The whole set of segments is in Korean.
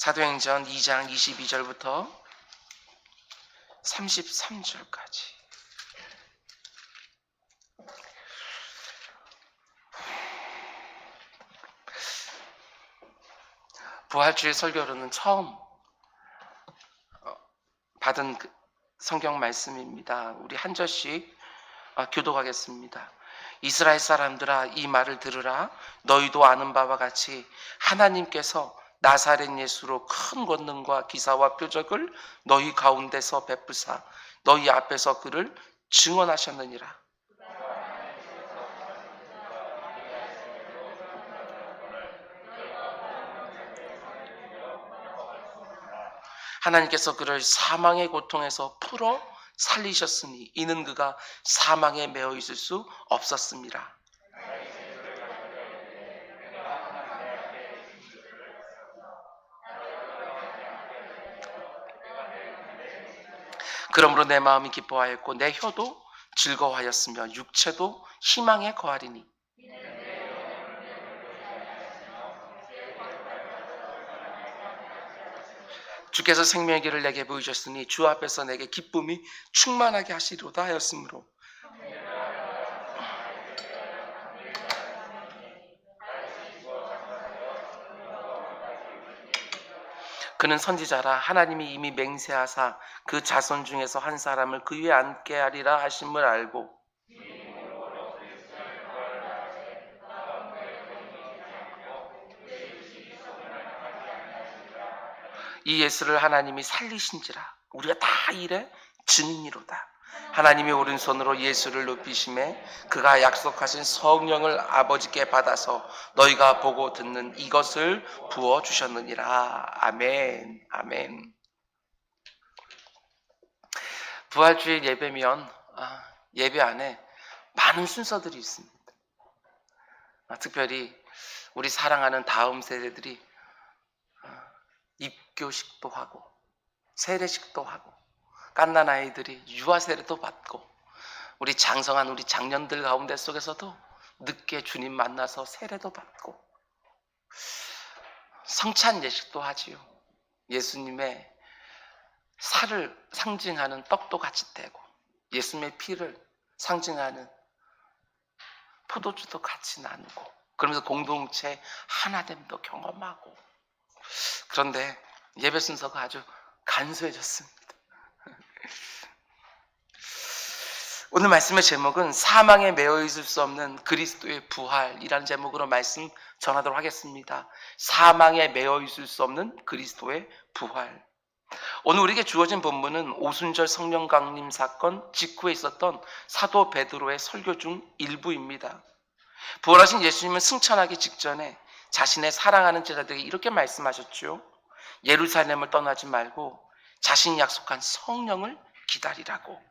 사도행전 2장 22절부터 33절까지. 부활주일 설교로는 처음 받은 성경 말씀입니다. 우리 한 절씩 교독하겠습니다. 이스라엘 사람들아, 이 말을 들으라. 너희도 아는 바와 같이 하나님께서 나사렛 예수로 큰 권능과 기사와 표적을 너희 가운데서 베푸사 너희 앞에서 그를 증언하셨느니라. 하나님께서 그를 사망의 고통에서 풀어 살리셨으니 이는 그가 사망에 매어 있을 수 없었습니다. 그러므로 내 마음이 기뻐하였고 내 혀도 즐거워하였으며 육체도 희망에 거하리니 주께서 생명의 길을 내게 보이셨으니 주 앞에서 내게 기쁨이 충만하게 하시리로다 하였으므로 그는 선지자라. 하나님이 이미 맹세하사 그 자손 중에서 한 사람을 그 위에 앉게 하리라 하심을 알고 이 예수를 하나님이 살리신지라. 우리가 다 이래 증인이로다. 하나님이 오른손으로 예수를 높이심에 그가 약속하신 성령을 아버지께 받아서 너희가 보고 듣는 이것을 부어주셨느니라. 아멘. 아멘. 부활주일 예배면 예배 안에 많은 순서들이 있습니다. 특별히 우리 사랑하는 다음 세대들이 입교식도 하고 세례식도 하고 갓난 아이들이 유아 세례도 받고 우리 장성한 우리 장년들 가운데 속에서도 늦게 주님 만나서 세례도 받고 성찬 예식도 하지요. 예수님의 살을 상징하는 떡도 같이 떼고 예수님의 피를 상징하는 포도주도 같이 나누고 그러면서 공동체 하나됨도 경험하고. 그런데 예배 순서가 아주 간소해졌습니다. 오늘 말씀의 제목은 사망에 매어 있을 수 없는 그리스도의 부활이라는 제목으로 말씀 전하도록 하겠습니다. 사망에 매어 있을 수 없는 그리스도의 부활. 오늘 우리에게 주어진 본문은 오순절 성령 강림 사건 직후에 있었던 사도 베드로의 설교 중 일부입니다. 부활하신 예수님은 승천하기 직전에 자신의 사랑하는 제자들에게 이렇게 말씀하셨죠. 예루살렘을 떠나지 말고 자신이 약속한 성령을 기다리라고.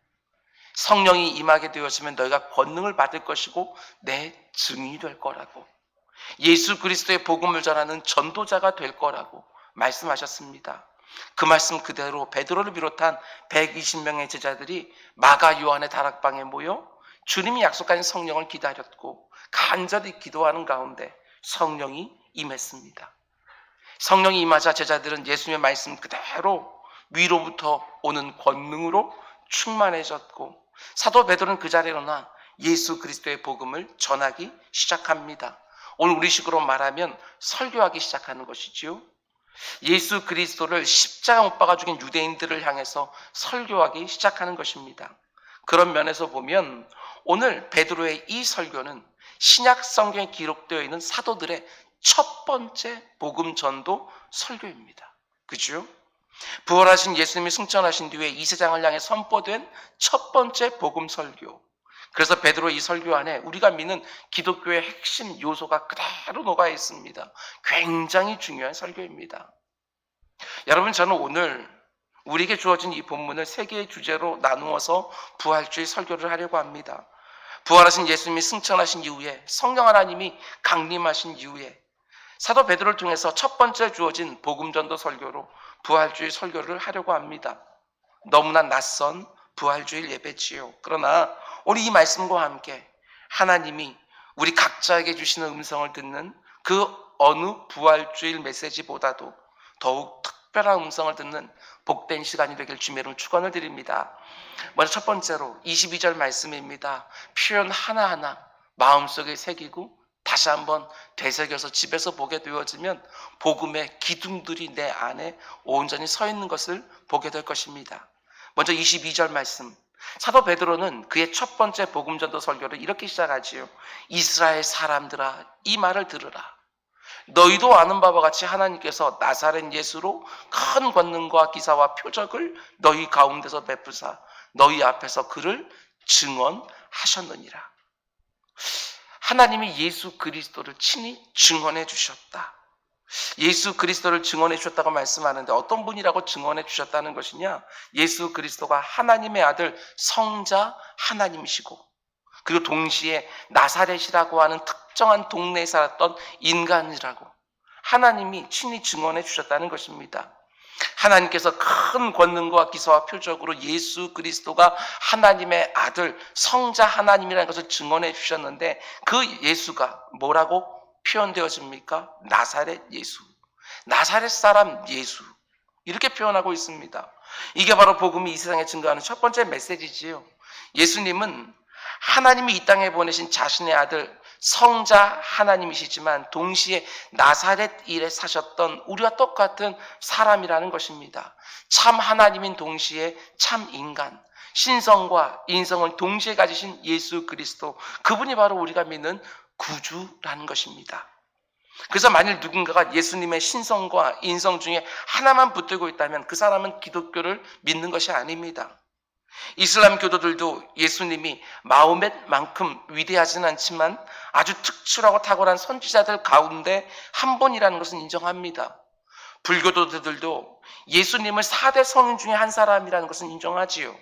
성령이 임하게 되었으면 너희가 권능을 받을 것이고 내 증인이 될 거라고. 예수 그리스도의 복음을 전하는 전도자가 될 거라고 말씀하셨습니다. 그 말씀 그대로 베드로를 비롯한 120명의 제자들이 마가 요한의 다락방에 모여 주님이 약속한 성령을 기다렸고 간절히 기도하는 가운데 성령이 임했습니다. 성령이 임하자 제자들은 예수님의 말씀 그대로 위로부터 오는 권능으로 충만해졌고 사도 베드로는 그 자리에 일어나 예수 그리스도의 복음을 전하기 시작합니다. 오늘 우리식으로 말하면 설교하기 시작하는 것이지요. 예수 그리스도를 십자가 못 박아 죽인 유대인들을 향해서 설교하기 시작하는 것입니다. 그런 면에서 보면 오늘 베드로의 이 설교는 신약 성경에 기록되어 있는 사도들의 첫 번째 복음 전도 설교입니다. 그죠? 부활하신 예수님이 승천하신 뒤에 이 세상을 향해 선포된 첫 번째 복음 설교. 그래서 베드로 이 설교 안에 우리가 믿는 기독교의 핵심 요소가 그대로 녹아 있습니다. 굉장히 중요한 설교입니다. 여러분, 저는 오늘 우리에게 주어진 이 본문을 세 개의 주제로 나누어서 부활주의 설교를 하려고 합니다. 부활하신 예수님이 승천하신 이후에 성령 하나님이 강림하신 이후에 사도 베드로를 통해서 첫 번째 주어진 복음전도 설교로 부활주의 설교를 하려고 합니다. 너무나 낯선 부활주일 예배지요. 그러나 오늘 이 말씀과 함께 하나님이 우리 각자에게 주시는 음성을 듣는 그 어느 부활주일 메시지보다도 더욱 특별한 음성을 듣는 복된 시간이 되길 주님의 이름으로 축원을 드립니다. 먼저 첫 번째로 22절 말씀입니다. 표현 하나하나 마음속에 새기고 다시 한번 되새겨서 집에서 보게 되어지면 복음의 기둥들이 내 안에 온전히 서 있는 것을 보게 될 것입니다. 먼저 22절 말씀. 사도 베드로는 그의 첫 번째 복음전도 설교를 이렇게 시작하지요. 이스라엘 사람들아, 이 말을 들으라. 너희도 아는 바와 같이 하나님께서 나사렛 예수로 큰 권능과 기사와 표적을 너희 가운데서 베푸사 너희 앞에서 그를 증언하셨느니라. 하나님이 예수 그리스도를 친히 증언해 주셨다. 예수 그리스도를 증언해 주셨다고 말씀하는데 어떤 분이라고 증언해 주셨다는 것이냐? 예수 그리스도가 하나님의 아들 성자 하나님이시고 그리고 동시에 나사렛이라고 하는 특정한 동네에 살았던 인간이라고 하나님이 친히 증언해 주셨다는 것입니다. 하나님께서 큰 권능과 기사와 표적으로 예수 그리스도가 하나님의 아들 성자 하나님이라는 것을 증언해 주셨는데 그 예수가 뭐라고 표현되어집니까? 나사렛 예수, 나사렛 사람 예수, 이렇게 표현하고 있습니다. 이게 바로 복음이 이 세상에 증거하는 첫 번째 메시지지요. 예수님은 하나님이 이 땅에 보내신 자신의 아들 성자 하나님이시지만 동시에 나사렛 일에 사셨던 우리와 똑같은 사람이라는 것입니다. 참 하나님인 동시에 참 인간, 신성과 인성을 동시에 가지신 예수 그리스도, 그분이 바로 우리가 믿는 구주라는 것입니다. 그래서 만일 누군가가 예수님의 신성과 인성 중에 하나만 붙들고 있다면 그 사람은 기독교를 믿는 것이 아닙니다. 이슬람 교도들도 예수님이 마호멧만큼 위대하지는 않지만 아주 특출하고 탁월한 선지자들 가운데 한 분이라는 것은 인정합니다. 불교도들도 예수님을 4대 성인 중에 한 사람이라는 것은 인정하지요.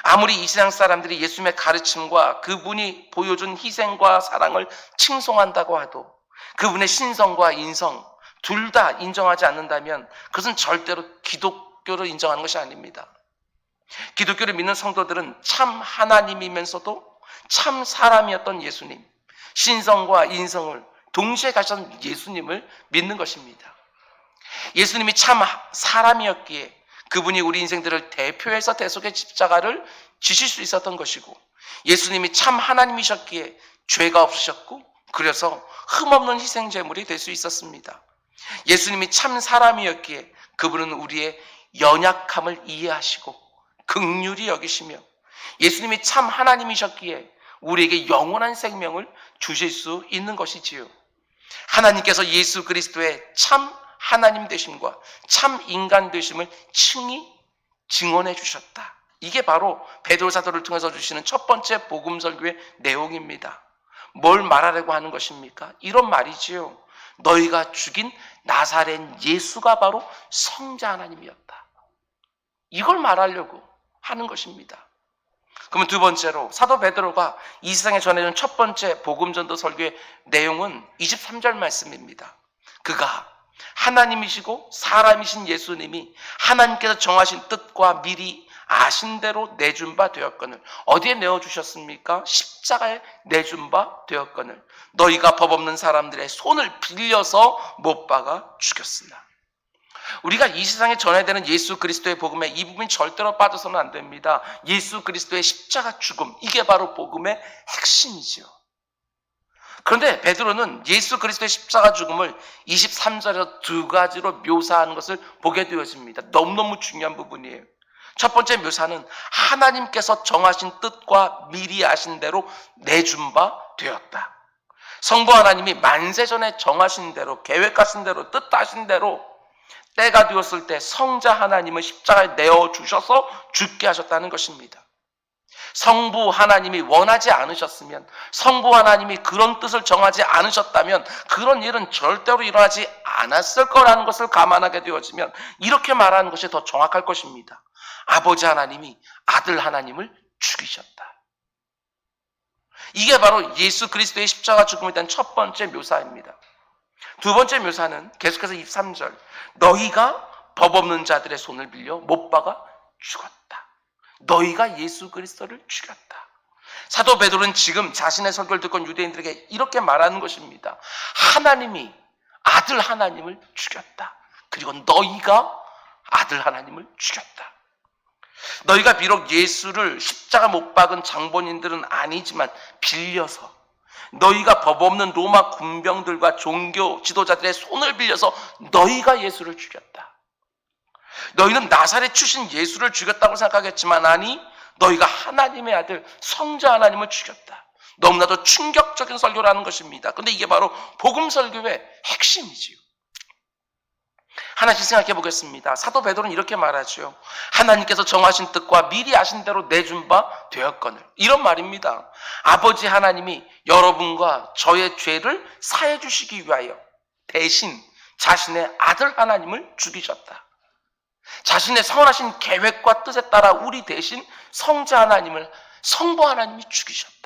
아무리 이 세상 사람들이 예수님의 가르침과 그분이 보여준 희생과 사랑을 칭송한다고 해도 그분의 신성과 인성 둘 다 인정하지 않는다면 그것은 절대로 기독교를 인정하는 것이 아닙니다. 기독교를 믿는 성도들은 참 하나님이면서도 참 사람이었던 예수님, 신성과 인성을 동시에 가진 예수님을 믿는 것입니다. 예수님이 참 사람이었기에 그분이 우리 인생들을 대표해서 대속의 십자가를 지실 수 있었던 것이고, 예수님이 참 하나님이셨기에 죄가 없으셨고 그래서 흠없는 희생제물이 될 수 있었습니다. 예수님이 참 사람이었기에 그분은 우리의 연약함을 이해하시고 긍휼히 여기시며, 예수님이 참 하나님이셨기에 우리에게 영원한 생명을 주실 수 있는 것이지요. 하나님께서 예수 그리스도의 참 하나님 되심과 참 인간 되심을 칭히 증언해 주셨다. 이게 바로 베드로 사도를 통해서 주시는 첫 번째 복음 설교의 내용입니다. 뭘 말하려고 하는 것입니까? 이런 말이지요. 너희가 죽인 나사렛 예수가 바로 성자 하나님이었다. 이걸 말하려고 하는 것입니다. 그러면 두 번째로 사도 베드로가 이 세상에 전해준 첫 번째 복음 전도 설교의 내용은 23절 말씀입니다. 그가 하나님이시고 사람이신 예수님이 하나님께서 정하신 뜻과 미리 아신 대로 내준 바 되었거늘. 어디에 내어주셨습니까? 십자가에 내준 바 되었거늘. 너희가 법 없는 사람들의 손을 빌려서 못 박아 죽였으나. 우리가 이 세상에 전해야 되는 예수 그리스도의 복음에 이 부분이 절대로 빠져서는 안 됩니다. 예수 그리스도의 십자가 죽음, 이게 바로 복음의 핵심이죠. 그런데 베드로는 예수 그리스도의 십자가 죽음을 23절에서 두 가지로 묘사하는 것을 보게 되어집니다. 너무너무 중요한 부분이에요. 첫 번째 묘사는 하나님께서 정하신 뜻과 미리 아신 대로 내준 바 되었다. 성부 하나님이 만세전에 정하신 대로, 계획하신 대로, 뜻하신 대로 때가 되었을 때 성자 하나님을 십자가에 내어주셔서 죽게 하셨다는 것입니다. 성부 하나님이 원하지 않으셨으면, 성부 하나님이 그런 뜻을 정하지 않으셨다면 그런 일은 절대로 일어나지 않았을 거라는 것을 감안하게 되어지면 이렇게 말하는 것이 더 정확할 것입니다. 아버지 하나님이 아들 하나님을 죽이셨다. 이게 바로 예수 그리스도의 십자가 죽음에 대한 첫 번째 묘사입니다. 두 번째 묘사는 계속해서 23절, 너희가 법 없는 자들의 손을 빌려 못 박아 죽었다. 너희가 예수 그리스도를 죽였다. 사도 베드로는 지금 자신의 설교를 듣고 유대인들에게 이렇게 말하는 것입니다. 하나님이 아들 하나님을 죽였다. 그리고 너희가 아들 하나님을 죽였다. 너희가 비록 예수를 십자가 못 박은 장본인들은 아니지만 빌려서, 너희가 법 없는 로마 군병들과 종교 지도자들의 손을 빌려서 너희가 예수를 죽였다. 너희는 나사렛 출신 예수를 죽였다고 생각하겠지만 아니, 너희가 하나님의 아들 성자 하나님을 죽였다. 너무나도 충격적인 설교라는 것입니다. 그런데 이게 바로 복음 설교의 핵심이지요. 하나씩 생각해 보겠습니다. 사도 베드로는 이렇게 말하죠. 하나님께서 정하신 뜻과 미리 아신 대로 내준 바 되었거늘. 이런 말입니다. 아버지 하나님이 여러분과 저의 죄를 사해 주시기 위하여 대신 자신의 아들 하나님을 죽이셨다. 자신의 선하신 계획과 뜻에 따라 우리 대신 성자 하나님을, 성부 하나님이 죽이셨다.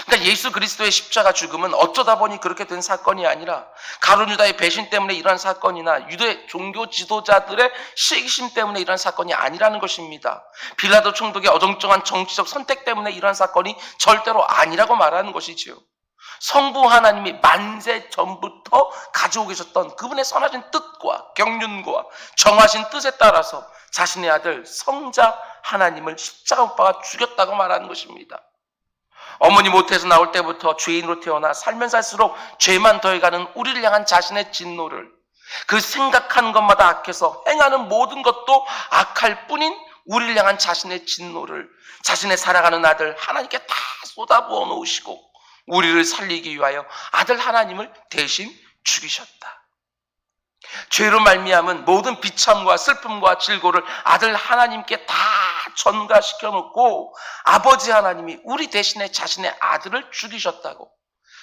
그러니까 예수 그리스도의 십자가 죽음은 어쩌다 보니 그렇게 된 사건이 아니라 가룟 유다의 배신 때문에 일어난 사건이나 유대 종교 지도자들의 시기심 때문에 일어난 사건이 아니라는 것입니다. 빌라도 총독의 어정쩡한 정치적 선택 때문에 일어난 사건이 절대로 아니라고 말하는 것이지요. 성부 하나님이 만세 전부터 가지고 계셨던 그분의 선하신 뜻과 경륜과 정하신 뜻에 따라서 자신의 아들 성자 하나님을 십자가 못 박아 죽였다고 말하는 것입니다. 어머니 모태에서 나올 때부터 죄인으로 태어나 살면 살수록 죄만 더해가는 우리를 향한 자신의 진노를, 그 생각하는 것마다 악해서 행하는 모든 것도 악할 뿐인 우리를 향한 자신의 진노를 자신의 사랑하는 아들 하나님께 다 쏟아부어 놓으시고 우리를 살리기 위하여 아들 하나님을 대신 죽이셨다. 죄로 말미암은 모든 비참과 슬픔과 질고를 아들 하나님께 다 전가시켜 놓고 아버지 하나님이 우리 대신에 자신의 아들을 죽이셨다고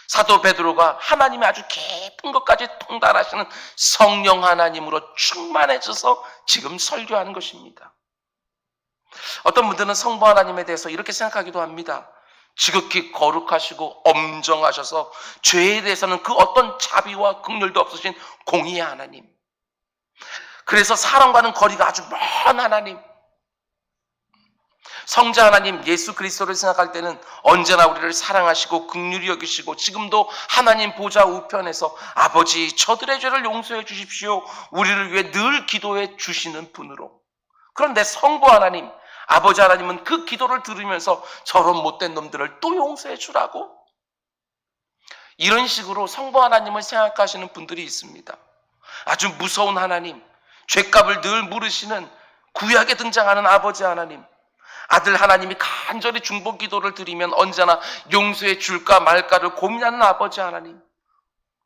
사도 베드로가 하나님의 아주 깊은 것까지 통달하시는 성령 하나님으로 충만해져서 지금 설교하는 것입니다. 어떤 분들은 성부 하나님에 대해서 이렇게 생각하기도 합니다. 지극히 거룩하시고 엄정하셔서 죄에 대해서는 그 어떤 자비와 긍휼도 없으신 공의의 하나님, 그래서 사람과는 거리가 아주 먼 하나님, 성자 하나님 예수 그리스도를 생각할 때는 언제나 우리를 사랑하시고 긍휼히 여기시고 지금도 하나님 보좌 우편에서 아버지 저들의 죄를 용서해 주십시오, 우리를 위해 늘 기도해 주시는 분으로, 그런데 성부 하나님 아버지 하나님은 그 기도를 들으면서 저런 못된 놈들을 또 용서해 주라고? 이런 식으로 성부 하나님을 생각하시는 분들이 있습니다. 아주 무서운 하나님, 죄값을 늘 물으시는 구약에 등장하는 아버지 하나님, 아들 하나님이 간절히 중보 기도를 드리면 언제나 용서해 줄까 말까를 고민하는 아버지 하나님.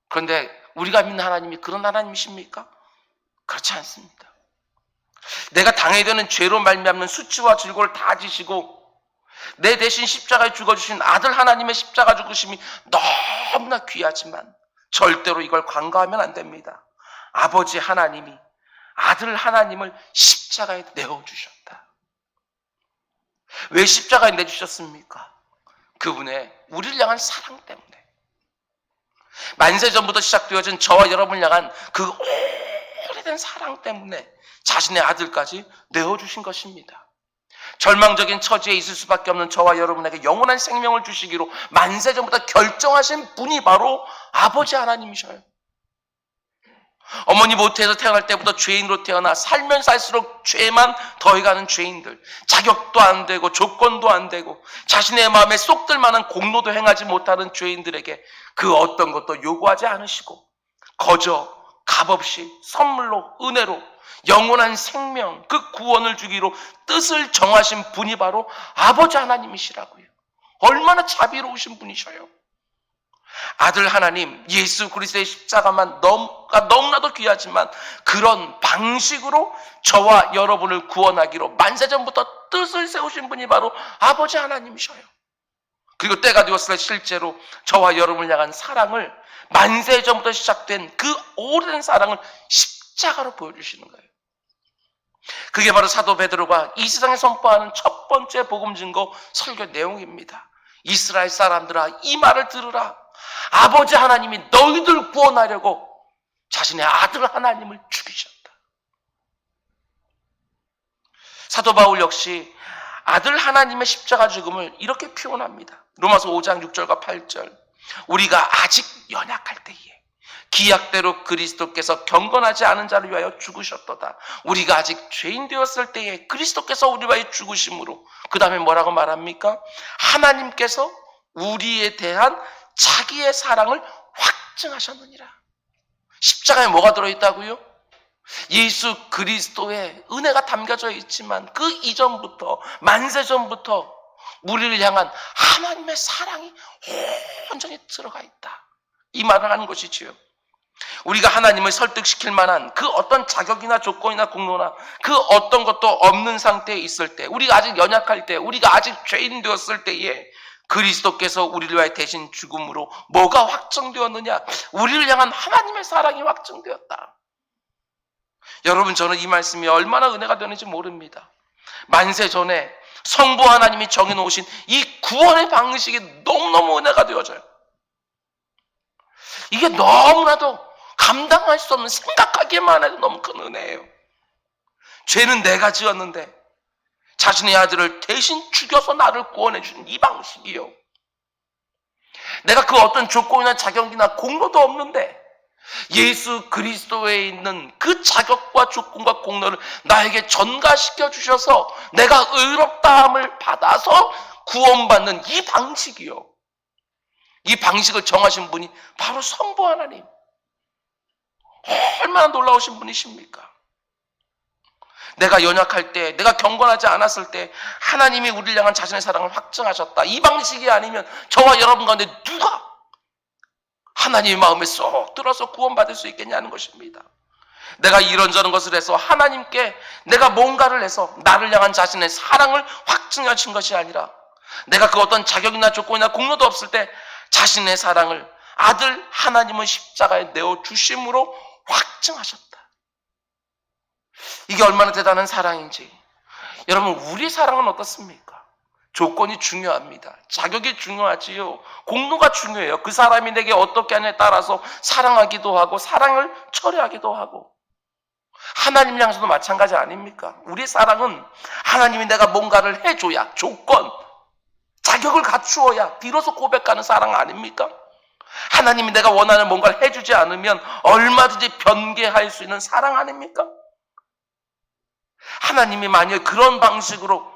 그런데 우리가 믿는 하나님이 그런 하나님이십니까? 그렇지 않습니다. 내가 당해야 되는 죄로 말미암는 수치와 질고를 다 지시고 내 대신 십자가에 죽어주신 아들 하나님의 십자가 죽으심이 너무나 귀하지만 절대로 이걸 간과하면 안 됩니다. 아버지 하나님이 아들 하나님을 십자가에 내어주셨다. 왜 십자가에 내주셨습니까? 그분의 우리를 향한 사랑 때문에, 만세 전부터 시작되어진 저와 여러분을 향한 그 오래된 사랑 때문에 자신의 아들까지 내어주신 것입니다. 절망적인 처지에 있을 수밖에 없는 저와 여러분에게 영원한 생명을 주시기로 만세 전부터 결정하신 분이 바로 아버지 하나님이셔요. 어머니 모태에서 태어날 때부터 죄인으로 태어나 살면 살수록 죄만 더해가는 죄인들, 자격도 안 되고 조건도 안 되고 자신의 마음에 쏙 들만한 공로도 행하지 못하는 죄인들에게 그 어떤 것도 요구하지 않으시고 거저 값없이 선물로 은혜로 영원한 생명, 그 구원을 주기로 뜻을 정하신 분이 바로 아버지 하나님이시라고요. 얼마나 자비로우신 분이셔요. 아들 하나님 예수 그리스도의 십자가만 너무나도 귀하지만 그런 방식으로 저와 여러분을 구원하기로 만세전부터 뜻을 세우신 분이 바로 아버지 하나님이셔요. 그리고 때가 되었을 때 실제로 저와 여러분을 향한 사랑을, 만세전부터 시작된 그 오랜 사랑을 십자가로 보여주시는 거예요. 그게 바로 사도 베드로가 이 세상에 선포하는 첫 번째 복음 증거 설교 내용입니다. 이스라엘 사람들아, 이 말을 들으라. 아버지 하나님이 너희들 구원하려고 자신의 아들 하나님을 죽이셨다. 사도 바울 역시 아들 하나님의 십자가 죽음을 이렇게 표현합니다. 로마서 5장 6절과 8절. 우리가 아직 연약할 때에 기약대로 그리스도께서 경건하지 않은 자를 위하여 죽으셨도다. 우리가 아직 죄인 되었을 때에 그리스도께서 우리 위하여 죽으심으로, 그 다음에 뭐라고 말합니까? 하나님께서 우리에 대한 자기의 사랑을 확증하셨느니라. 십자가에 뭐가 들어있다고요? 예수 그리스도의 은혜가 담겨져 있지만 그 이전부터, 만세전부터 우리를 향한 하나님의 사랑이 온전히 들어가 있다. 이 말을 하는 것이지요. 우리가 하나님을 설득시킬 만한 그 어떤 자격이나 조건이나 공로나 그 어떤 것도 없는 상태에 있을 때, 우리가 아직 연약할 때, 우리가 아직 죄인 되었을 때에 그리스도께서 우리를 위하여 대신 죽음으로 뭐가 확정되었느냐? 우리를 향한 하나님의 사랑이 확정되었다. 여러분, 저는 이 말씀이 얼마나 은혜가 되는지 모릅니다. 만세 전에 성부 하나님이 정해놓으신 이 구원의 방식이 너무너무 은혜가 되어져요. 이게 너무나도 감당할 수 없는, 생각하기만 해도 너무 큰 은혜예요. 죄는 내가 지었는데 자신의 아들을 대신 죽여서 나를 구원해 주는 이 방식이요. 내가 그 어떤 조건이나 자격이나 공로도 없는데 예수 그리스도에 있는 그 자격과 조건과 공로를 나에게 전가시켜 주셔서 내가 의롭다함을 받아서 구원받는 이 방식이요. 이 방식을 정하신 분이 바로 성부 하나님. 얼마나 놀라우신 분이십니까? 내가 연약할 때, 내가 경건하지 않았을 때 하나님이 우리를 향한 자신의 사랑을 확증하셨다. 이 방식이 아니면 저와 여러분 가운데 누가 하나님의 마음에 쏙 들어서 구원받을 수 있겠냐는 것입니다. 내가 이런저런 것을 해서 하나님께 내가 뭔가를 해서 나를 향한 자신의 사랑을 확증하신 것이 아니라, 내가 그 어떤 자격이나 조건이나 공로도 없을 때 자신의 사랑을 아들 하나님은 십자가에 내어주심으로 확증하셨다. 이게 얼마나 대단한 사랑인지. 여러분, 우리 사랑은 어떻습니까? 조건이 중요합니다. 자격이 중요하지요. 공로가 중요해요. 그 사람이 내게 어떻게 하냐에 따라서 사랑하기도 하고 사랑을 철회하기도 하고. 하나님 향해서도 마찬가지 아닙니까? 우리 사랑은 하나님이 내가 뭔가를 해줘야, 조건, 자격을 갖추어야 비로소 고백하는 사랑 아닙니까? 하나님이 내가 원하는 뭔가를 해주지 않으면 얼마든지 변개할 수 있는 사랑 아닙니까? 하나님이 만약 그런 방식으로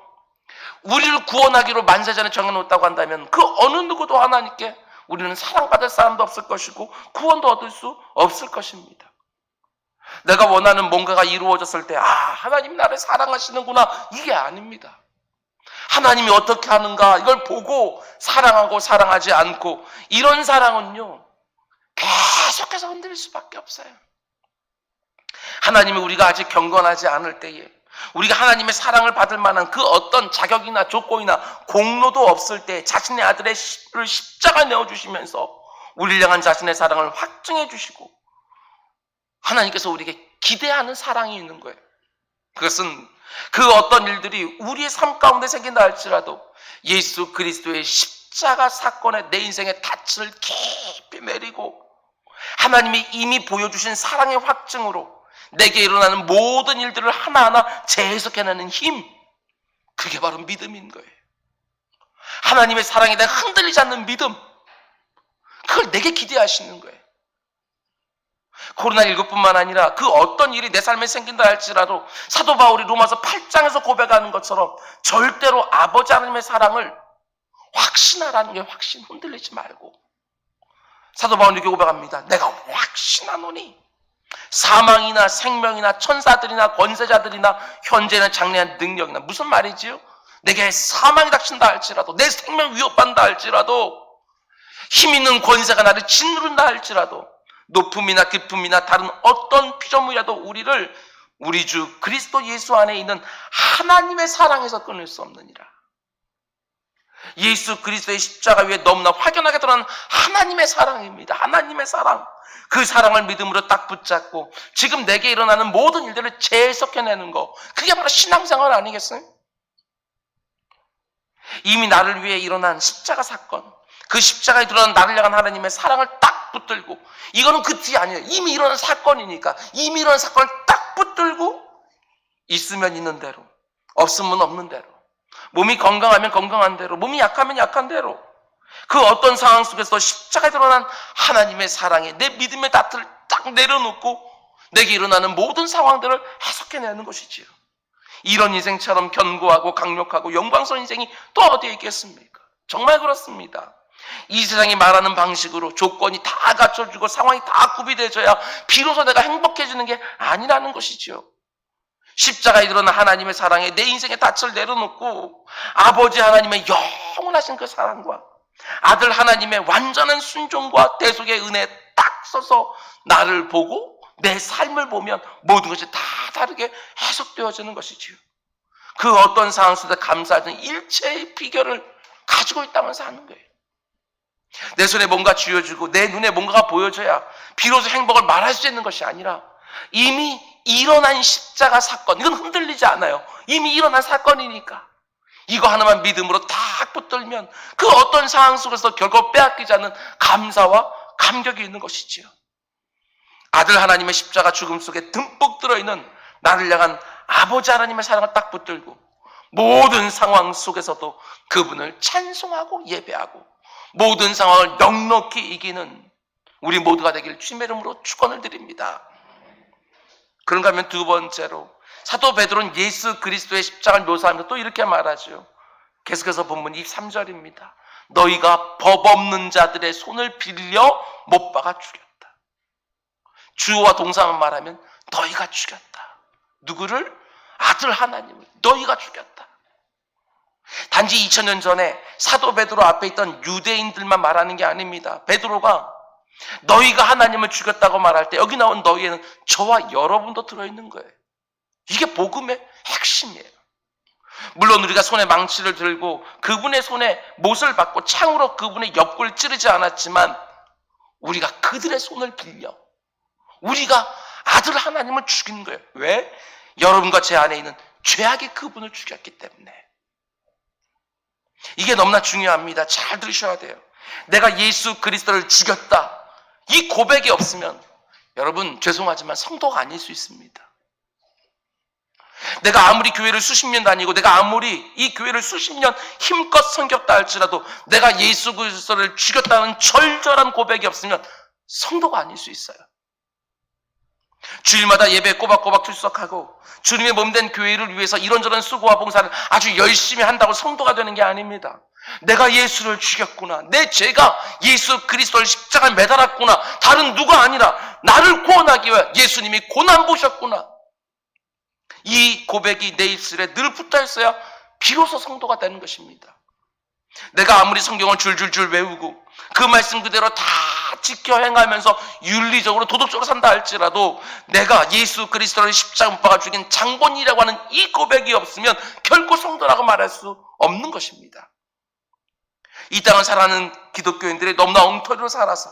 우리를 구원하기로 만세전에 정해놓았다고 한다면 그 어느 누구도 하나님께 우리는 사랑받을 사람도 없을 것이고 구원도 얻을 수 없을 것입니다. 내가 원하는 뭔가가 이루어졌을 때 하나님이 나를 사랑하시는구나, 이게 아닙니다. 하나님이 어떻게 하는가 이걸 보고 사랑하고 사랑하지 않고, 이런 사랑은요 계속해서 흔들릴 수밖에 없어요. 하나님이 우리가 아직 경건하지 않을 때에, 우리가 하나님의 사랑을 받을 만한 그 어떤 자격이나 조건이나 공로도 없을 때 자신의 아들의 십자가 내어주시면서 우리를 향한 자신의 사랑을 확증해 주시고, 하나님께서 우리에게 기대하는 사랑이 있는 거예요. 그것은 그 어떤 일들이 우리의 삶 가운데 생긴다 할지라도 예수 그리스도의 십자가 사건에 내 인생의 닻을 깊이 내리고 하나님이 이미 보여주신 사랑의 확증으로 내게 일어나는 모든 일들을 하나하나 재해석해내는 힘, 그게 바로 믿음인 거예요. 하나님의 사랑에 대한 흔들리지 않는 믿음, 그걸 내게 기대하시는 거예요. 코로나19뿐만 아니라 그 어떤 일이 내 삶에 생긴다 할지라도 사도 바울이 로마서 8장에서 고백하는 것처럼 절대로 아버지 하나님의 사랑을 확신하라는 게, 확신 흔들리지 말고. 사도 바울은 이렇게 고백합니다. 내가 확신하노니 사망이나 생명이나 천사들이나 권세자들이나 현재나 장래한 능력이나, 무슨 말이지요? 내게 사망이 닥친다 할지라도, 내 생명 위협한다 할지라도, 힘 있는 권세가 나를 짓누른다 할지라도, 높음이나 깊음이나 다른 어떤 피조물이라도 우리를 우리 주 그리스도 예수 안에 있는 하나님의 사랑에서 끊을 수 없느니라. 예수 그리스도의 십자가 위에 너무나 확연하게 드러난 하나님의 사랑입니다. 하나님의 사랑. 그 사랑을 믿음으로 딱 붙잡고 지금 내게 일어나는 모든 일들을 재해석해내는 거, 그게 바로 신앙생활 아니겠어요? 이미 나를 위해 일어난 십자가 사건, 그 십자가에 드러난 나를 향한 하나님의 사랑을 딱 붙들고, 이거는 그 뒤 아니에요. 이미 일어난 사건이니까 이미 일어난 사건을 딱 붙들고 있으면 있는 대로, 없으면 없는 대로, 몸이 건강하면 건강한 대로, 몸이 약하면 약한 대로, 그 어떤 상황 속에서 십자가에 드러난 하나님의 사랑에 내 믿음의 닷을 딱 내려놓고 내게 일어나는 모든 상황들을 해석해내는 것이지요. 이런 인생처럼 견고하고 강력하고 영광스러운 인생이 또 어디에 있겠습니까? 정말 그렇습니다. 이 세상이 말하는 방식으로 조건이 다 갖춰지고 상황이 다 구비되어져야 비로소 내가 행복해지는 게 아니라는 것이죠. 십자가에 드러난 하나님의 사랑에 내 인생의 닻을 내려놓고 아버지 하나님의 영원하신 그 사랑과 아들 하나님의 완전한 순종과 대속의 은혜에 딱 서서 나를 보고 내 삶을 보면 모든 것이 다 다르게 해석되어지는 것이지요. 그 어떤 상황 속에 감사하는 일체의 비결을 가지고 있다면 사는 거예요. 내 손에 뭔가 쥐어주고 내 눈에 뭔가가 보여져야 비로소 행복을 말할 수 있는 것이 아니라 이미 일어난 십자가 사건, 이건 흔들리지 않아요. 이미 일어난 사건이니까 이거 하나만 믿음으로 딱 붙들면 그 어떤 상황 속에서 결코 빼앗기지 않는 감사와 감격이 있는 것이지요. 아들 하나님의 십자가 죽음 속에 듬뿍 들어있는 나를 향한 아버지 하나님의 사랑을 딱 붙들고 모든 상황 속에서도 그분을 찬송하고 예배하고 모든 상황을 넉넉히 이기는 우리 모두가 되길 주님의 이름으로 축원을 드립니다. 그런가 하면 두 번째로 사도 베드로는 예수 그리스도의 십자가를 묘사하면서 또 이렇게 말하죠. 계속해서 본문 23절입니다. 너희가 법 없는 자들의 손을 빌려 못 박아 죽였다. 주어와 동사만 말하면 너희가 죽였다. 누구를? 아들 하나님을 너희가 죽였다. 단지 2000년 전에 사도 베드로 앞에 있던 유대인들만 말하는 게 아닙니다. 베드로가 너희가 하나님을 죽였다고 말할 때 여기 나온 너희에는 저와 여러분도 들어있는 거예요. 이게 복음의 핵심이에요. 물론 우리가 손에 망치를 들고 그분의 손에 못을 받고 창으로 그분의 옆구리를 찌르지 않았지만 우리가 그들의 손을 빌려 우리가 아들 하나님을 죽인 거예요. 왜? 여러분과 제 안에 있는 죄악의 그분을 죽였기 때문에. 이게 너무나 중요합니다. 잘 들으셔야 돼요. 내가 예수 그리스도를 죽였다. 이 고백이 없으면 여러분 죄송하지만 성도가 아닐 수 있습니다. 내가 아무리 교회를 수십 년 다니고 내가 아무리 이 교회를 수십 년 힘껏 섬겼다 할지라도 내가 예수 그리스도를 죽였다는 절절한 고백이 없으면 성도가 아닐 수 있어요. 주일마다 예배에 꼬박꼬박 출석하고 주님의 몸된 교회를 위해서 이런저런 수고와 봉사를 아주 열심히 한다고 성도가 되는 게 아닙니다. 내가 예수를 죽였구나. 내 죄가 예수 그리스도를 십자가에 매달았구나. 다른 누가 아니라 나를 구원하기 위해 예수님이 고난 보셨구나. 이 고백이 내 입술에 늘 붙어 있어야 비로소 성도가 되는 것입니다. 내가 아무리 성경을 줄줄줄 외우고 그 말씀 그대로 다 지켜 행하면서 윤리적으로 도덕적으로 산다 할지라도 내가 예수 그리스도를 십자가 못 박아 죽인 장본이라고 하는 이 고백이 없으면 결코 성도라고 말할 수 없는 것입니다. 이 땅을 살아가는 기독교인들이 너무나 엉터리로 살아서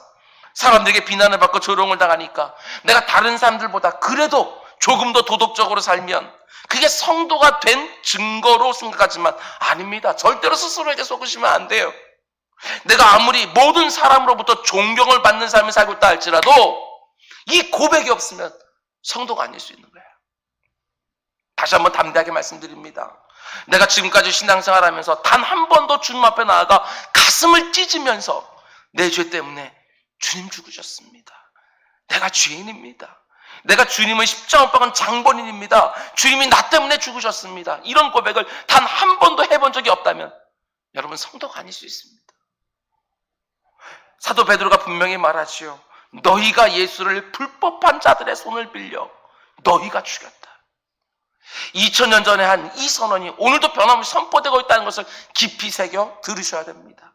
사람들에게 비난을 받고 조롱을 당하니까 내가 다른 사람들보다 그래도 조금 더 도덕적으로 살면 그게 성도가 된 증거로 생각하지만 아닙니다. 절대로 스스로에게 속으시면 안 돼요. 내가 아무리 모든 사람으로부터 존경을 받는 삶을 살고 있다 할지라도 이 고백이 없으면 성도가 아닐 수 있는 거예요. 다시 한번 담대하게 말씀드립니다. 내가 지금까지 신앙생활하면서 단 한 번도 주님 앞에 나아가 가슴을 찢으면서 내 죄 때문에 주님 죽으셨습니다. 내가 죄인입니다. 내가 주님의 십자가 못 박은 장본인입니다. 주님이 나 때문에 죽으셨습니다. 이런 고백을 단 한 번도 해본 적이 없다면 여러분 성도가 아닐 수 있습니다. 사도 베드로가 분명히 말하지요. 너희가 예수를 불법한 자들의 손을 빌려 너희가 죽였다. 2000년 전에 한 이 선언이 오늘도 변함없이 선포되고 있다는 것을 깊이 새겨 들으셔야 됩니다.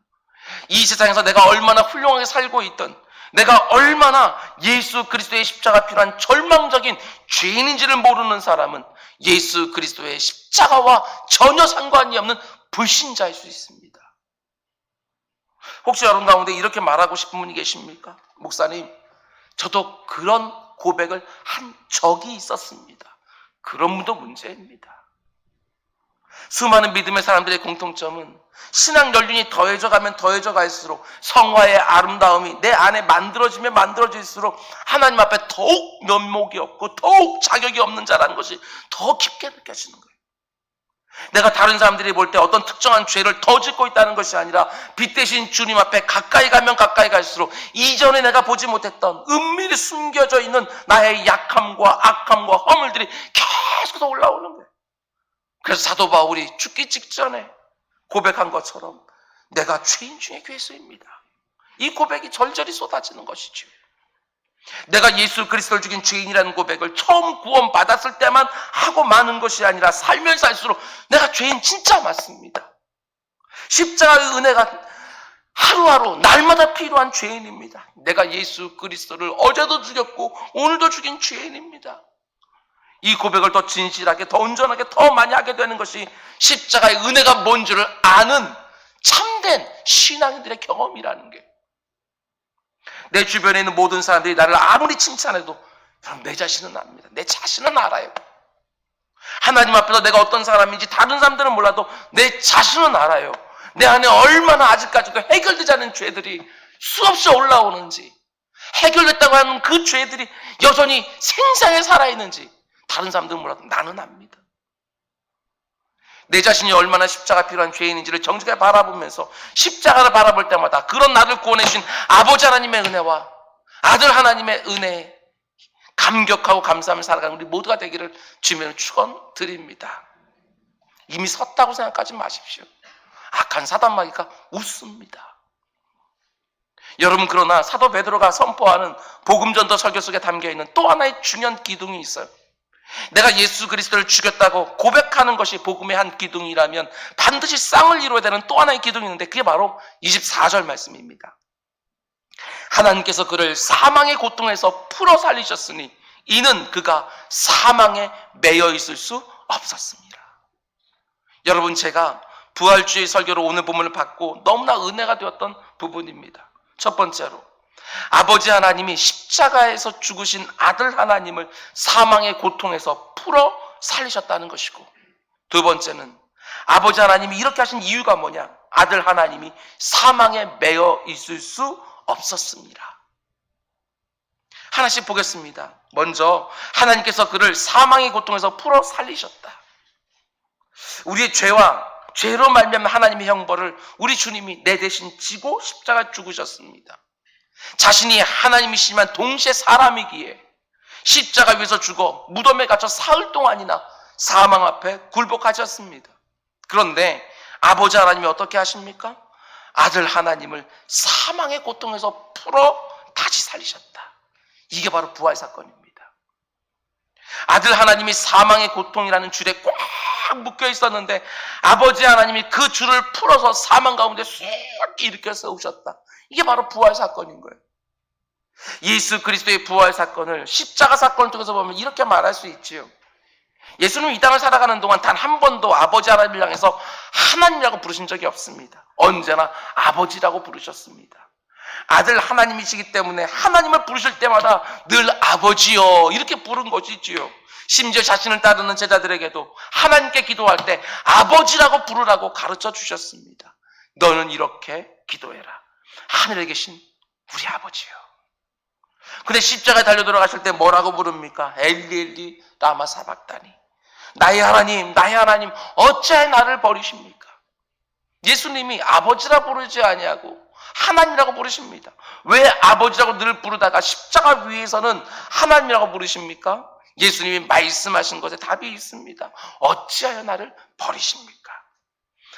이 세상에서 내가 얼마나 훌륭하게 살고 있던 내가 얼마나 예수 그리스도의 십자가 필요한 절망적인 죄인인지를 모르는 사람은 예수 그리스도의 십자가와 전혀 상관이 없는 불신자일 수 있습니다. 혹시 여러분 가운데 이렇게 말하고 싶은 분이 계십니까? 목사님, 저도 그런 고백을 한 적이 있었습니다. 그런 분도 문제입니다. 수많은 믿음의 사람들의 공통점은 신앙 연륜이 더해져 가면 더해져 갈수록 성화의 아름다움이 내 안에 만들어지면 만들어질수록 하나님 앞에 더욱 면목이 없고 더욱 자격이 없는 자라는 것이 더 깊게 느껴지는 거예요. 내가 다른 사람들이 볼 때 어떤 특정한 죄를 더 짓고 있다는 것이 아니라 빛 대신 주님 앞에 가까이 가면 가까이 갈수록 이전에 내가 보지 못했던 은밀히 숨겨져 있는 나의 약함과 악함과 허물들이 계속해서 올라오는 거예요. 그래서 사도 바울이 죽기 직전에 고백한 것처럼 내가 죄인 중에 괴수입니다. 이 고백이 절절히 쏟아지는 것이죠. 내가 예수 그리스도를 죽인 죄인이라는 고백을 처음 구원받았을 때만 하고 마는 것이 아니라 살면 살수록 내가 죄인 진짜 맞습니다. 십자가의 은혜가 하루하루 날마다 필요한 죄인입니다. 내가 예수 그리스도를 어제도 죽였고 오늘도 죽인 죄인입니다. 이 고백을 더 진실하게, 더 온전하게, 더 많이 하게 되는 것이 십자가의 은혜가 뭔 줄을 아는 참된 신앙인들의 경험이라는 게, 내 주변에 있는 모든 사람들이 나를 아무리 칭찬해도 내 자신은 압니다. 내 자신은 알아요. 하나님 앞에서 내가 어떤 사람인지 다른 사람들은 몰라도 내 자신은 알아요. 내 안에 얼마나 아직까지도 해결되지 않은 죄들이 수없이 올라오는지, 해결됐다고 하는 그 죄들이 여전히 생생하게 살아있는지 다른 사람들은 몰라도 나는 압니다. 내 자신이 얼마나 십자가 필요한 죄인인지를 정직하게 바라보면서 십자가를 바라볼 때마다 그런 나를 구원해 주신 아버지 하나님의 은혜와 아들 하나님의 은혜에 감격하고 감사함을 살아가는 우리 모두가 되기를 주님을 축원드립니다. 이미 섰다고 생각하지 마십시오. 악한 사단마귀가 웃습니다. 여러분, 그러나 사도 베드로가 선포하는 복음전도 설교 속에 담겨있는 또 하나의 중요한 기둥이 있어요. 내가 예수 그리스도를 죽였다고 고백하는 것이 복음의 한 기둥이라면 반드시 쌍을 이루어야 되는 또 하나의 기둥이 있는데 그게 바로 24절 말씀입니다. 하나님께서 그를 사망의 고통에서 풀어 살리셨으니 이는 그가 사망에 매여 있을 수 없었습니다. 여러분, 제가 부활주의 설교로 오늘 본문을 받고 너무나 은혜가 되었던 부분입니다. 첫 번째로, 아버지 하나님이 십자가에서 죽으신 아들 하나님을 사망의 고통에서 풀어 살리셨다는 것이고, 두 번째는 아버지 하나님이 이렇게 하신 이유가 뭐냐? 아들 하나님이 사망에 매여 있을 수 없었습니다. 하나씩 보겠습니다. 먼저 하나님께서 그를 사망의 고통에서 풀어 살리셨다. 우리의 죄로 말미암아 하나님의 형벌을 우리 주님이 내 대신 지고 십자가에 죽으셨습니다. 자신이 하나님이시지만 동시에 사람이기에 십자가 위에서 죽어 무덤에 갇혀 사흘 동안이나 사망 앞에 굴복하셨습니다. 그런데 아버지 하나님이 어떻게 하십니까? 아들 하나님을 사망의 고통에서 풀어 다시 살리셨다. 이게 바로 부활 사건입니다. 아들 하나님이 사망의 고통이라는 줄에 꽉 묶여 있었는데 아버지 하나님이 그 줄을 풀어서 사망 가운데 쑥 일으켜 세우셨다. 이게 바로 부활 사건인 거예요. 예수 그리스도의 부활 사건을 십자가 사건을 통해서 보면 이렇게 말할 수 있지요. 예수님은 이 땅을 살아가는 동안 단 한 번도 아버지 하나님을 향해서 하나님이라고 부르신 적이 없습니다. 언제나 아버지라고 부르셨습니다. 아들 하나님이시기 때문에 하나님을 부르실 때마다 늘 아버지요 이렇게 부른 것이지요. 심지어 자신을 따르는 제자들에게도 하나님께 기도할 때 아버지라고 부르라고 가르쳐 주셨습니다. 너는 이렇게 기도해라. 하늘에 계신 우리 아버지요. 근데 십자가에 달려 돌아가실 때 뭐라고 부릅니까? 엘리 엘리 라마 사박다니. 나의 하나님 어찌하여 나를 버리십니까? 예수님이 아버지라 부르지 아니하고 하나님이라고 부르십니다. 왜 아버지라고 늘 부르다가 십자가 위에서는 하나님이라고 부르십니까? 예수님이 말씀하신 것에 답이 있습니다. 어찌하여 나를 버리십니까?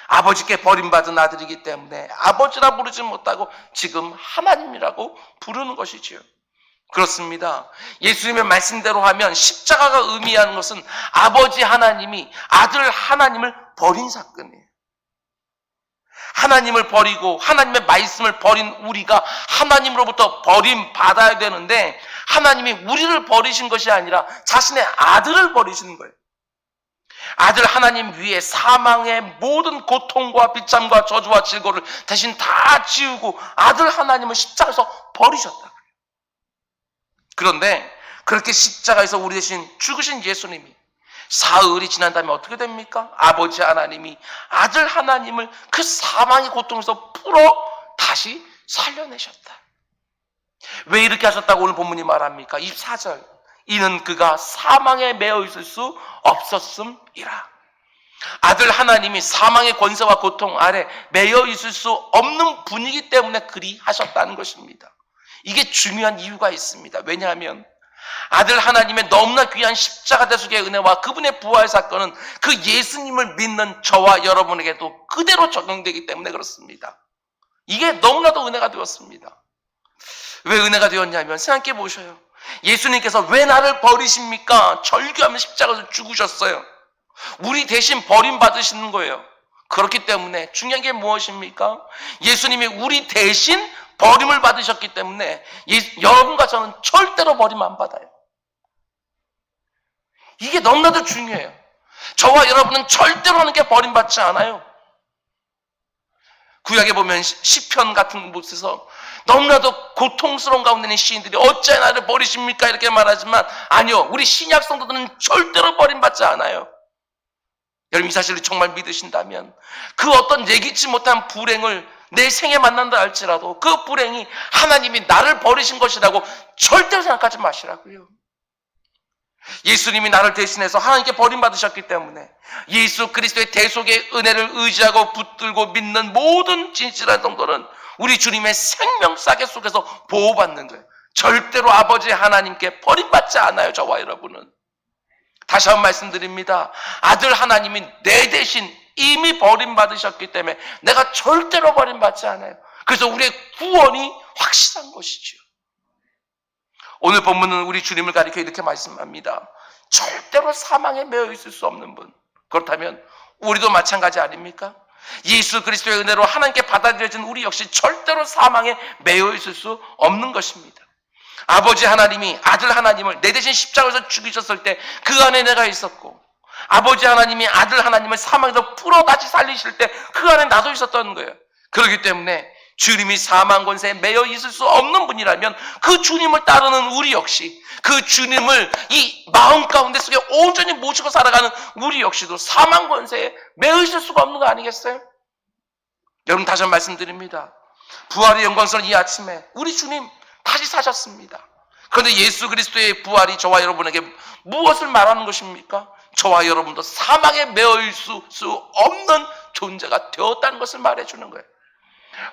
아버지께 버림받은 아들이기 때문에 아버지라 부르지 못하고 지금 하나님이라고 부르는 것이지요. 그렇습니다. 예수님의 말씀대로 하면 십자가가 의미하는 것은 아버지 하나님이 아들 하나님을 버린 사건이에요. 하나님을 버리고 하나님의 말씀을 버린 우리가 하나님으로부터 버림받아야 되는데 하나님이 우리를 버리신 것이 아니라 자신의 아들을 버리시는 거예요. 아들 하나님 위에 사망의 모든 고통과 비참과 저주와 질고를 대신 다 지우고 아들 하나님을 십자가에서 버리셨다. 그런데 그렇게 십자가에서 우리 대신 죽으신 예수님이 사흘이 지난 다음에 어떻게 됩니까? 아버지 하나님이 아들 하나님을 그 사망의 고통에서 풀어 다시 살려내셨다. 왜 이렇게 하셨다고 오늘 본문이 말합니까? 24절. 이는 그가 사망에 매여 있을 수 없었음이라. 아들 하나님이 사망의 권세와 고통 아래 매여 있을 수 없는 분이기 때문에 그리 하셨다는 것입니다. 이게 중요한 이유가 있습니다. 왜냐하면 아들 하나님의 너무나 귀한 십자가 대속의 은혜와 그분의 부활 사건은 그 예수님을 믿는 저와 여러분에게도 그대로 적용되기 때문에 그렇습니다. 이게 너무나도 은혜가 되었습니다. 왜 은혜가 되었냐면 생각해 보셔요. 예수님께서 왜 나를 버리십니까? 절규하며 십자가에서 죽으셨어요. 우리 대신 버림받으시는 거예요. 그렇기 때문에 중요한 게 무엇입니까? 예수님이 우리 대신 버림을 받으셨기 때문에 여러분과 저는 절대로 버림 안 받아요. 이게 너무나도 중요해요. 저와 여러분은 절대로 하는 게 버림받지 않아요. 구약에 보면 시편 같은 곳에서 너무나도 고통스러운 가운데 있는 시인들이 어째 나를 버리십니까? 이렇게 말하지만 아니요. 우리 신약 성도들은 절대로 버림받지 않아요. 여러분 이 사실을 정말 믿으신다면 그 어떤 예기치 못한 불행을 내 생에 만난다 할지라도 그 불행이 하나님이 나를 버리신 것이라고 절대로 생각하지 마시라고요. 예수님이 나를 대신해서 하나님께 버림받으셨기 때문에 예수 그리스도의 대속의 은혜를 의지하고 붙들고 믿는 모든 진실한 성도는 우리 주님의 생명싸개 속에서 보호받는 거예요. 절대로 아버지 하나님께 버림받지 않아요. 저와 여러분은. 다시 한번 말씀드립니다. 아들 하나님이 내 대신 이미 버림받으셨기 때문에 내가 절대로 버림받지 않아요. 그래서 우리의 구원이 확실한 것이죠. 오늘 본문은 우리 주님을 가리켜 이렇게 말씀합니다. 절대로 사망에 매여 있을 수 없는 분. 그렇다면 우리도 마찬가지 아닙니까? 예수 그리스도의 은혜로 하나님께 받아들여진 우리 역시 절대로 사망에 매여 있을 수 없는 것입니다. 아버지 하나님이 아들 하나님을 내 대신 십자가에서 죽이셨을 때 그 안에 내가 있었고 아버지 하나님이 아들 하나님을 사망에서 풀어 다시 살리실 때 그 안에 나도 있었던 거예요. 그렇기 때문에 주님이 사망 권세에 매여 있을 수 없는 분이라면 그 주님을 따르는 우리 역시 그 주님을 이 마음 가운데 속에 온전히 모시고 살아가는 우리 역시도 사망 권세에 매여 있을 수가 없는 거 아니겠어요? 여러분 다시 한번 말씀드립니다. 부활의 영광스러운 이 아침에 우리 주님 다시 사셨습니다. 그런데 예수 그리스도의 부활이 저와 여러분에게 무엇을 말하는 것입니까? 저와 여러분도 사망에 매여 있을 수 없는 존재가 되었다는 것을 말해주는 거예요.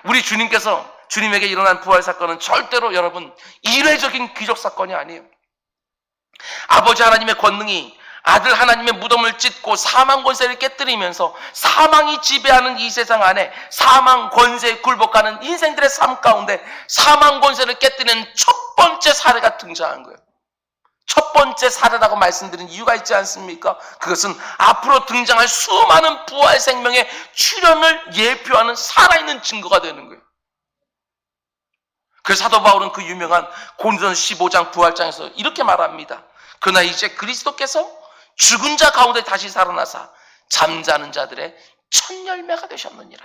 우리 주님께서 주님에게 일어난 부활 사건은 절대로 여러분 이례적인 기적 사건이 아니에요. 아버지 하나님의 권능이 아들 하나님의 무덤을 찢고 사망 권세를 깨뜨리면서 사망이 지배하는 이 세상 안에 사망 권세에 굴복하는 인생들의 삶 가운데 사망 권세를 깨뜨리는 첫 번째 사례가 등장한 거예요. 첫 번째 사례라고 말씀드린 이유가 있지 않습니까? 그것은 앞으로 등장할 수많은 부활 생명의 출현을 예표하는 살아있는 증거가 되는 거예요. 그래서 사도 바울은 그 유명한 고린도전서 15장 부활장에서 이렇게 말합니다. 그러나 이제 그리스도께서 죽은 자 가운데 다시 살아나사 잠자는 자들의 첫 열매가 되셨느니라.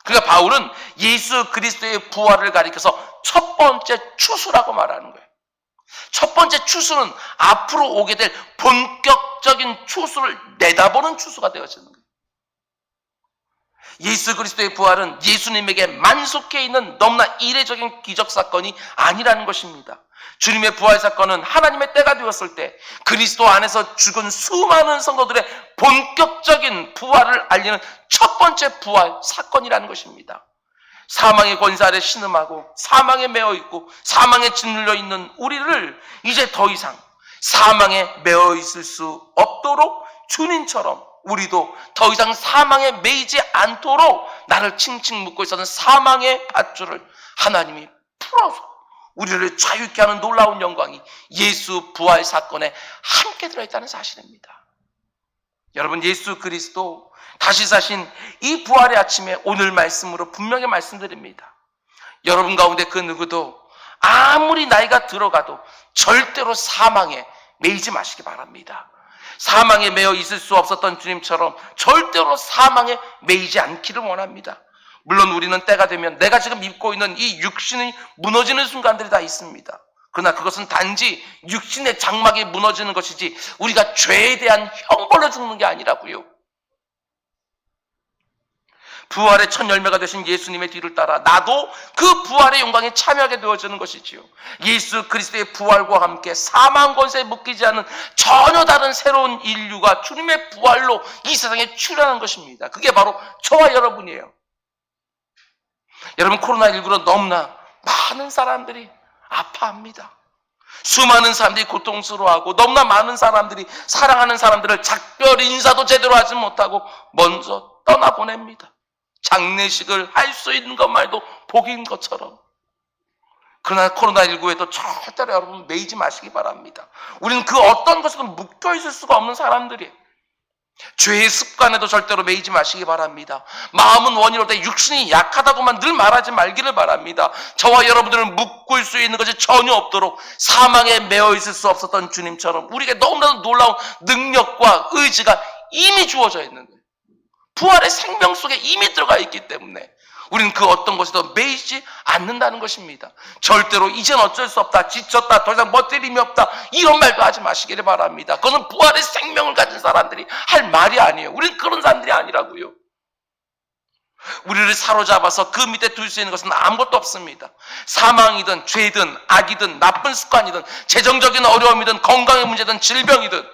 그러니까 바울은 예수 그리스도의 부활을 가리켜서 첫 번째 추수라고 말하는 거예요. 첫 번째 추수는 앞으로 오게 될 본격적인 추수를 내다보는 추수가 되어지는 거예요. 예수 그리스도의 부활은 예수님에게 만속해 있는 너무나 이례적인 기적 사건이 아니라는 것입니다. 주님의 부활 사건은 하나님의 때가 되었을 때 그리스도 안에서 죽은 수많은 성도들의 본격적인 부활을 알리는 첫 번째 부활 사건이라는 것입니다. 사망의 권세 아래 신음하고 사망에 매어 있고 사망에 짓눌려 있는 우리를 이제 더 이상 사망에 매어 있을 수 없도록 주님처럼 우리도 더 이상 사망에 매이지 않도록 나를 칭칭 묶고 있었던 사망의 밧줄을 하나님이 풀어서 우리를 자유케 하는 놀라운 영광이 예수 부활 사건에 함께 들어있다는 사실입니다. 여러분 예수 그리스도 다시 사신 이 부활의 아침에 오늘 말씀으로 분명히 말씀드립니다. 여러분 가운데 그 누구도 아무리 나이가 들어가도 절대로 사망에 매이지 마시기 바랍니다. 사망에 매여 있을 수 없었던 주님처럼 절대로 사망에 매이지 않기를 원합니다. 물론 우리는 때가 되면 내가 지금 입고 있는 이 육신이 무너지는 순간들이 다 있습니다. 그러나 그것은 단지 육신의 장막이 무너지는 것이지 우리가 죄에 대한 형벌로 죽는 게 아니라고요. 부활의 첫 열매가 되신 예수님의 뒤를 따라 나도 그 부활의 영광에 참여하게 되어지는 것이지요. 예수 그리스도의 부활과 함께 사망 권세에 묶이지 않는 전혀 다른 새로운 인류가 주님의 부활로 이 세상에 출현한 것입니다. 그게 바로 저와 여러분이에요. 여러분, 코로나19로 너무나 많은 사람들이 아파합니다. 수많은 사람들이 고통스러워하고 너무나 많은 사람들이 사랑하는 사람들을 작별 인사도 제대로 하지 못하고 먼저 떠나보냅니다. 장례식을 할 수 있는 것만 해도 복인 것처럼. 그러나 코로나19에도 절대로 여러분 매이지 마시기 바랍니다. 우리는 그 어떤 것에도 묶여 있을 수가 없는 사람들이에요. 죄의 습관에도 절대로 매이지 마시기 바랍니다. 마음은 원이로울 때 육신이 약하다고만 늘 말하지 말기를 바랍니다. 저와 여러분들은 묶을 수 있는 것이 전혀 없도록 사망에 매여 있을 수 없었던 주님처럼 우리에게 너무나도 놀라운 능력과 의지가 이미 주어져 있는 거예요. 부활의 생명 속에 이미 들어가 있기 때문에 우리는 그 어떤 것에도 매이지 않는다는 것입니다. 절대로 이젠 어쩔 수 없다, 지쳤다, 더 이상 버틸 힘이 없다, 이런 말도 하지 마시기를 바랍니다. 그것은 부활의 생명을 가진 사람들이 할 말이 아니에요. 우리는 그런 사람들이 아니라고요. 우리를 사로잡아서 그 밑에 둘 수 있는 것은 아무것도 없습니다. 사망이든 죄든 악이든 나쁜 습관이든 재정적인 어려움이든 건강의 문제든 질병이든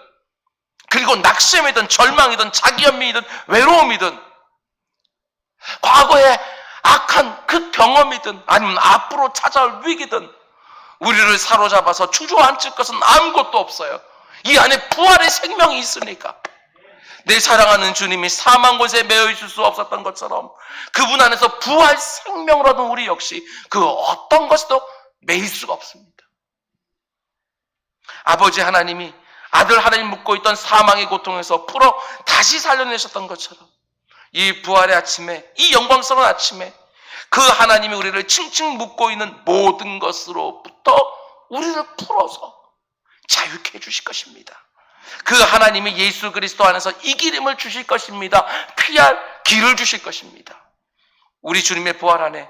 그리고 낙심이든 절망이든 자기연민이든 외로움이든 과거에 악한 그 경험이든 아니면 앞으로 찾아올 위기든 우리를 사로잡아서 주저앉힐 것은 아무것도 없어요. 이 안에 부활의 생명이 있으니까. 내 사랑하는 주님이 사망 권세에 매여 있을 수 없었던 것처럼 그분 안에서 부활 생명으로 얻은 우리 역시 그 어떤 것도 매일 수가 없습니다. 아버지 하나님이 아들 하나님 묻고 있던 사망의 고통에서 풀어 다시 살려내셨던 것처럼 이 부활의 아침에, 이 영광스러운 아침에 그 하나님이 우리를 칭칭 묶고 있는 모든 것으로부터 우리를 풀어서 자유케 해주실 것입니다. 그 하나님이 예수 그리스도 안에서 이기림을 주실 것입니다. 피할 길을 주실 것입니다. 우리 주님의 부활 안에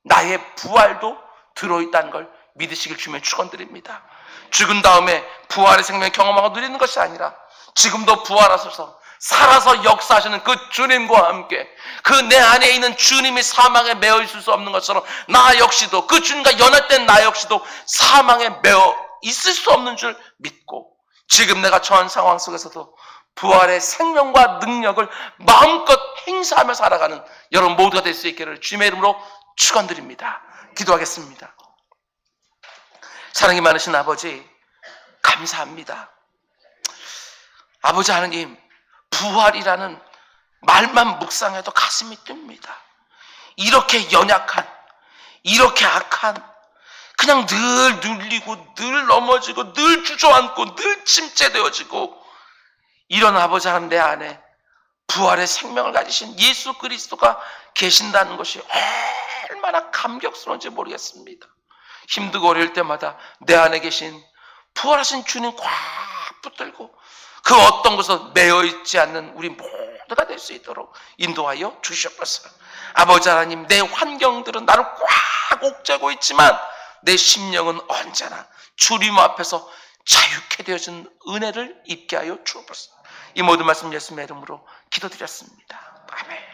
나의 부활도 들어있다는 걸 믿으시길 주며 축원드립니다. 죽은 다음에 부활의 생명을 경험하고 누리는 것이 아니라 지금도 부활하셔서 살아서 역사하시는 그 주님과 함께 그 내 안에 있는 주님이 사망에 매어 있을 수 없는 것처럼 나 역시도 그 주님과 연합된 나 역시도 사망에 매어 있을 수 없는 줄 믿고 지금 내가 처한 상황 속에서도 부활의 생명과 능력을 마음껏 행사하며 살아가는 여러분 모두가 될 수 있기를 주님의 이름으로 축원드립니다. 기도하겠습니다. 사랑이 많으신 아버지 감사합니다. 아버지 하나님, 부활이라는 말만 묵상해도 가슴이 뜹니다. 이렇게 연약한, 이렇게 악한, 그냥 늘 눌리고 늘 넘어지고 늘 주저앉고 늘 침체되어지고 이런 아버지 하나님 내 안에 부활의 생명을 가지신 예수 그리스도가 계신다는 것이 얼마나 감격스러운지 모르겠습니다. 힘들고 어려울 때마다 내 안에 계신 부활하신 주님 꽉 붙들고 그 어떤 것을 매여있지 않는 우리 모두가 될 수 있도록 인도하여 주시옵소서. 아버지 하나님, 내 환경들은 나를 꽉 옥죄고 있지만 내 심령은 언제나 주님 앞에서 자유케 되어진 은혜를 입게 하여 주옵소서. 이 모든 말씀 예수님의 이름으로 기도드렸습니다. 아멘. 아멘.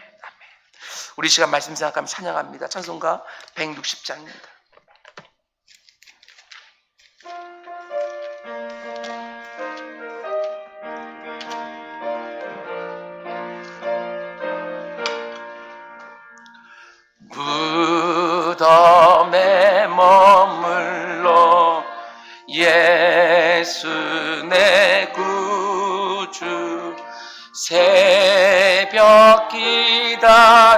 우리 시간 말씀 생각하며 찬양합니다. 찬송가 160장입니다. 무덤에 머물러 예수 내 구주 새벽 기다렸네